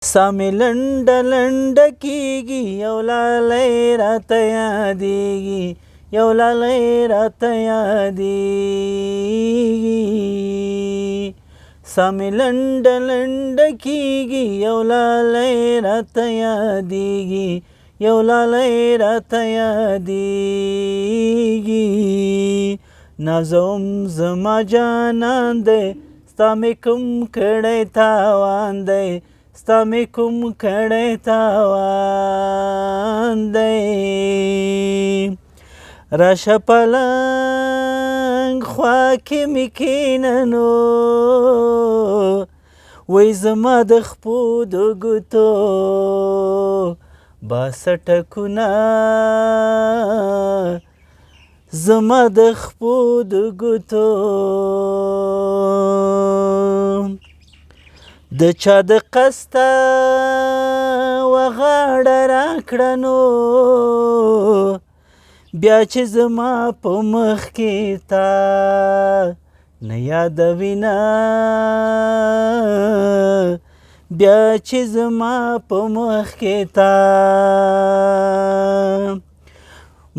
ساه مې لنډه لنډه کېږي یو لالی راته یادېږي یو لالی راته یادېږي ساه مې لنډه لنډه کېږي یو لالی راته یادېږي یو لالی راته یادېږي نازوم زما جانان دی ستا مې کوم کړی تاوان دی ستا مې کوم کړی تاوان دی راشه پلنګ خوا کې مې کښېنه نو وای زما د خپو د ګوتو باسه ټکونه زما د خپو د ګوتو د چا د قسته و غاړه راکړه نو بیا چې زما په مخ کې تا نه یادوینه بیا چې زما په مخ کې تا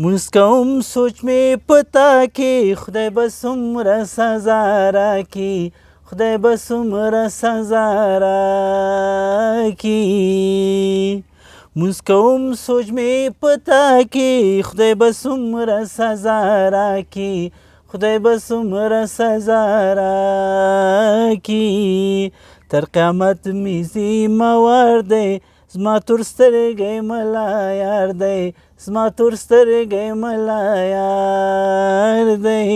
مونځ کوم سوچ مې په تا کې خدای به څومره سزا راکړي خدای به څومره سزا راکړي مونځ کوم سوچ مې په تا کې خدای به څومره سزا راکړي خدای به څومره سزا راکړي تر قیامت مې ذمهوار دی زما تور سترګی ملا یار دی زما تور سترګی ملا یار دی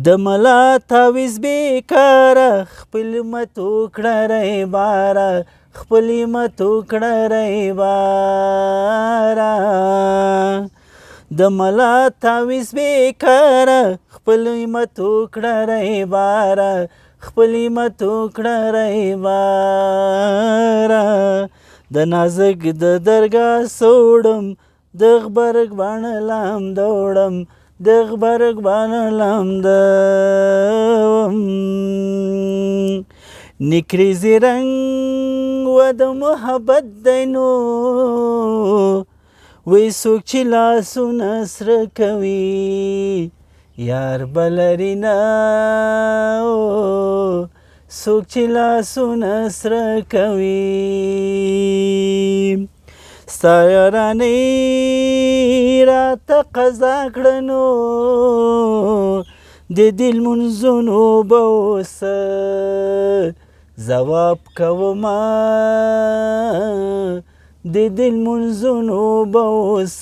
د ملا تعویض بیکاره خپل مت وکړه ریباره خپل مت وکړه ریباره د ملا تعویض بیکاره خپل مت وکړه ریباره خپل مت وکړه ریباره د نازک د درګاه سوړم د غبرګ باڼه لامدوړم د غبرګ باڼه لامدوم نکریزي رنګ و د محبت دی نو وی څوک چې لاسونه سره کوي یار به لري نه څوک چې لاسونه سره کوي ستا یارانې راته قضا کړه نو د دل لمونځونو به اوس ځواب کومه د دل لمونځونو به اوس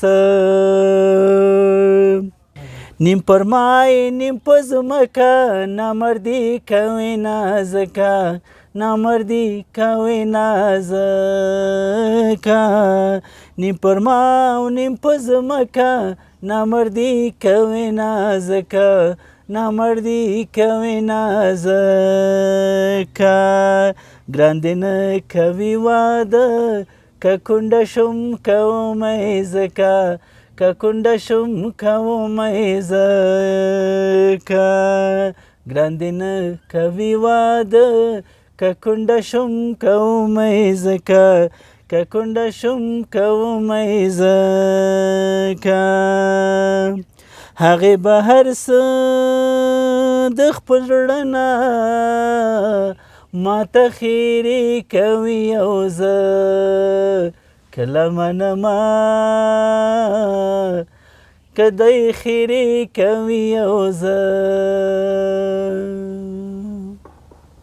نیم پر مای نیم په ځمکه نامردي کوي نازکه نامردي کوي نازکه نیم پر ما او نیم په ځمکه نامردي کوي نازکه نامردي کوي نازکه ګران دې نه کوي واده که کونډه شم کومه ځکه که کونډه شم کومه ځکه ګران دې نه کوي واده که کونډه شم کومه ځکه که کونډه شم کومه ځکه هغې به هر څه د خپل زړه نه ماته خیرې کوي او زه کله منمه که دی خیرې کوي او زه